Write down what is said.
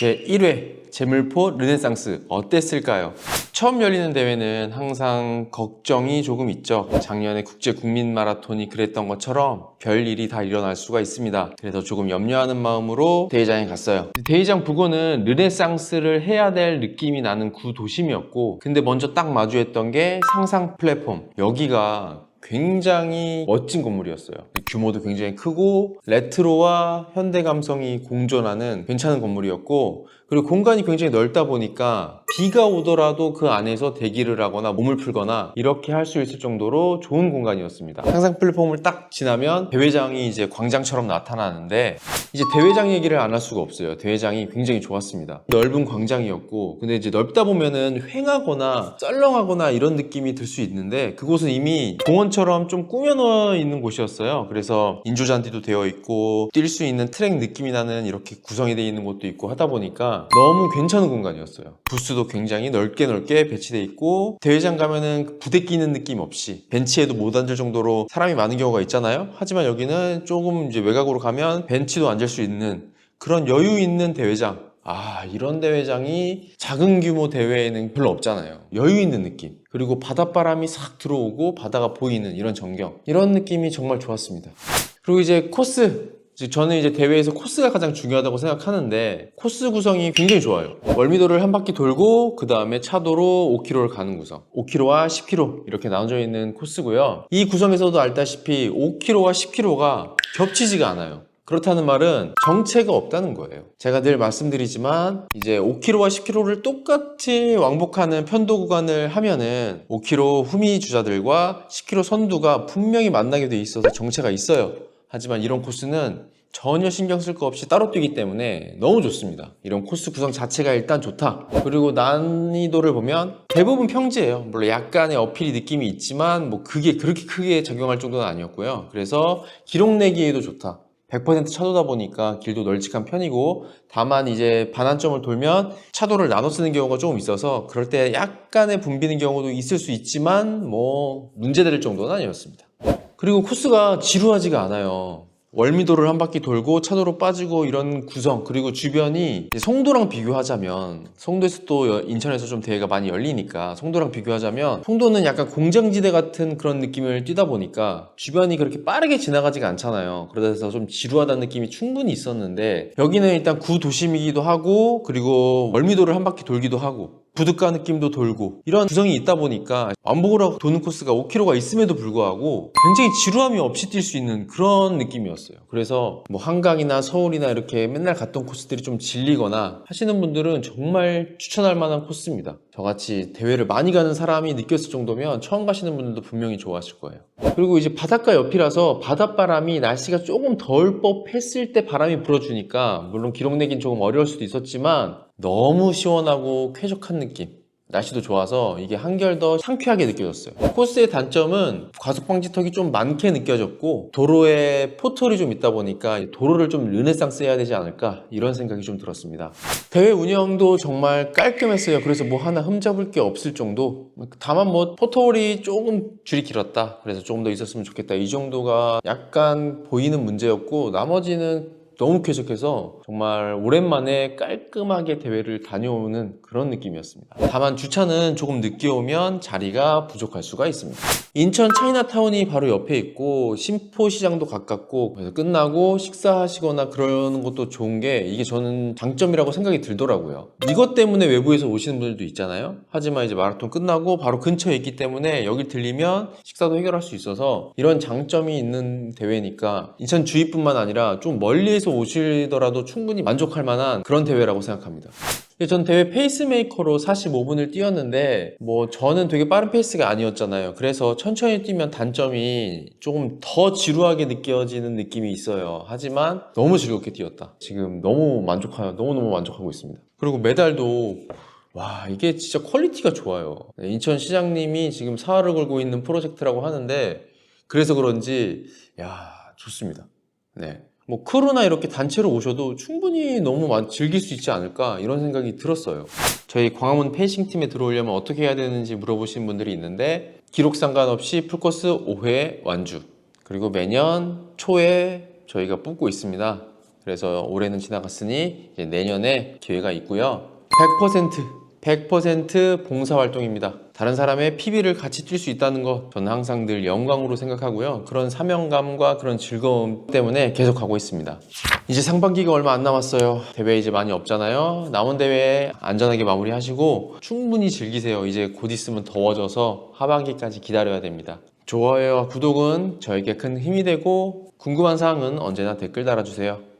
제1회 재물포 르네상스 어땠을까요? 처음 열리는 대회는 항상 걱정이 조금 있죠. 작년에 국제 국민 마라톤이 그랬던 것처럼 별일이 다 일어날 수가 있습니다. 그래서 조금 염려하는 마음으로 대회장에 갔어요. 대회장 부근은 르네상스를 해야 될 느낌이 나는 구도심이었고, 근데 먼저 딱 마주했던 게 상상 플랫폼. 여기가 굉장히 멋진 건물이었어요. 규모도 굉장히 크고 레트로와 현대 감성이 공존하는 괜찮은 건물이었고, 그리고 공간이 굉장히 넓다 보니까 비가 오더라도 그 안에서 대기를 하거나 몸을 풀거나 이렇게 할 수 있을 정도로 좋은 공간이었습니다. 상상 플랫폼을 딱 지나면 대회장이 이제 광장처럼 나타나는데, 이제 대회장 얘기를 안 할 수가 없어요. 대회장이 굉장히 좋았습니다. 넓은 광장이었고, 근데 이제 넓다 보면은 휑하거나 썰렁하거나 이런 느낌이 들 수 있는데, 그곳은 이미 공원처럼 좀 꾸며놓아 있는 곳이었어요. 그래서 인조잔디도 되어 있고 뛸 수 있는 트랙 느낌이 나는 이렇게 구성이 되어 있는 곳도 있고 하다 보니까 너무 괜찮은 공간이었어요. 부스도 굉장히 넓게 배치되어 있고, 대회장 가면은 부대 끼는 느낌 없이 벤치에도 못 앉을 정도로 사람이 많은 경우가 있잖아요. 하지만 여기는 조금 이제 외곽으로 가면 벤치도 앉을 수 있는 그런 여유 있는 대회장. 이런 대회장이 작은 규모 대회에는 별로 없잖아요. 여유 있는 느낌, 그리고 바닷바람이 싹 들어오고 바다가 보이는 이런 전경, 이런 느낌이 정말 좋았습니다. 그리고 이제 코스, 저는 이제 대회에서 코스가 가장 중요하다고 생각하는데, 코스 구성이 굉장히 좋아요. 월미도를 한 바퀴 돌고 그 다음에 차도로 5km를 가는 구성, 5km와 10km 이렇게 나눠져 있는 코스고요. 이 구성에서도 알다시피 5km와 10km가 겹치지가 않아요. 그렇다는 말은 정체가 없다는 거예요. 제가 늘 말씀드리지만 이제 5km와 10km를 똑같이 왕복하는 편도 구간을 하면은 5km 후미 주자들과 10km 선두가 분명히 만나게 돼 있어서 정체가 있어요. 하지만 이런 코스는 전혀 신경 쓸 거 없이 따로 뛰기 때문에 너무 좋습니다. 이런 코스 구성 자체가 일단 좋다. 그리고 난이도를 보면 대부분 평지예요. 물론 약간의 어필이 느낌이 있지만 뭐 그게 그렇게 크게 작용할 정도는 아니었고요. 그래서 기록 내기에도 좋다. 100% 차도다 보니까 길도 널찍한 편이고, 다만 이제 반환점을 돌면 차도를 나눠 쓰는 경우가 조금 있어서 그럴 때 약간의 붐비는 경우도 있을 수 있지만 뭐 문제될 정도는 아니었습니다. 그리고 코스가 지루하지가 않아요. 월미도를 한 바퀴 돌고 차도로 빠지고 이런 구성, 그리고 주변이 송도랑 비교하자면, 송도에서 또 인천에서 좀 대회가 많이 열리니까 송도랑 비교하자면, 송도는 약간 공장지대 같은 그런 느낌을 뛰다 보니까 주변이 그렇게 빠르게 지나가지가 않잖아요. 그래서 좀 지루하다는 느낌이 충분히 있었는데, 여기는 일단 구도심이기도 하고, 그리고 월미도를 한 바퀴 돌기도 하고 부둣가 느낌도 돌고 이런 구성이 있다 보니까 왕복으로 도는 코스가 5km가 있음에도 불구하고 굉장히 지루함이 없이 뛸 수 있는 그런 느낌이었어요. 그래서 뭐 한강이나 서울이나 이렇게 맨날 갔던 코스들이 좀 질리거나 하시는 분들은 정말 추천할 만한 코스입니다. 저같이 대회를 많이 가는 사람이 느꼈을 정도면 처음 가시는 분들도 분명히 좋아하실 거예요. 그리고 이제 바닷가 옆이라서 바닷바람이 날씨가 조금 덜 법했을 때 바람이 불어주니까, 물론 기록 내긴 조금 어려울 수도 있었지만 너무 시원하고 쾌적한 느낌, 날씨도 좋아서 이게 한결 더 상쾌하게 느껴졌어요. 코스의 단점은 과속 방지턱이 좀 많게 느껴졌고, 도로에 포털이 좀 있다 보니까 도로를 좀 르네상스 해야 되지 않을까, 이런 생각이 좀 들었습니다. 대회 운영도 정말 깔끔했어요. 그래서 뭐 하나 흠잡을 게 없을 정도. 다만 뭐 포털이 조금 줄이 길었다, 그래서 조금 더 있었으면 좋겠다, 이 정도가 약간 보이는 문제였고, 나머지는 너무 쾌적해서 정말 오랜만에 깔끔하게 대회를 다녀오는 그런 느낌이었습니다. 다만 주차는 조금 늦게 오면 자리가 부족할 수가 있습니다. 인천 차이나타운이 바로 옆에 있고 신포시장도 가깝고, 그래서 끝나고 식사하시거나 그러는 것도 좋은 게, 이게 저는 장점이라고 생각이 들더라고요. 이것 때문에 외부에서 오시는 분들도 있잖아요. 하지만 이제 마라톤 끝나고 바로 근처에 있기 때문에 여기 들리면 식사도 해결할 수 있어서 이런 장점이 있는 대회니까 인천 주위뿐만 아니라 좀 멀리에서 오시더라도 충분히 만족할 만한 그런 대회라고 생각합니다. 전 대회 페이스메이커로 45분을 뛰었는데, 뭐 저는 되게 빠른 페이스가 아니었잖아요. 그래서 천천히 뛰면 단점이 조금 더 지루하게 느껴지는 느낌이 있어요. 하지만 너무 즐겁게 뛰었다. 지금 너무너무 만족하고 있습니다. 그리고 메달도 이게 진짜 퀄리티가 좋아요. 인천 시장님이 지금 사활을 걸고 있는 프로젝트라고 하는데, 그래서 그런지 좋습니다. 네. 뭐 크루나 이렇게 단체로 오셔도 충분히 너무 즐길 수 있지 않을까, 이런 생각이 들었어요. 저희 광화문 페이싱 팀에 들어오려면 어떻게 해야 되는지 물어보시는 분들이 있는데, 기록 상관없이 풀코스 5회 완주, 그리고 매년 초에 저희가 뽑고 있습니다. 그래서 올해는 지나갔으니 이제 내년에 기회가 있고요. 100% 봉사활동입니다. 다른 사람의 PB를 같이 뛸 수 있다는 것 저는 항상 늘 영광으로 생각하고요. 그런 사명감과 그런 즐거움 때문에 계속하고 있습니다. 이제 상반기가 얼마 안 남았어요. 대회 이제 많이 없잖아요. 남은 대회 안전하게 마무리하시고 충분히 즐기세요. 이제 곧 있으면 더워져서 하반기까지 기다려야 됩니다. 좋아요와 구독은 저에게 큰 힘이 되고 궁금한 사항은 언제나 댓글 달아주세요.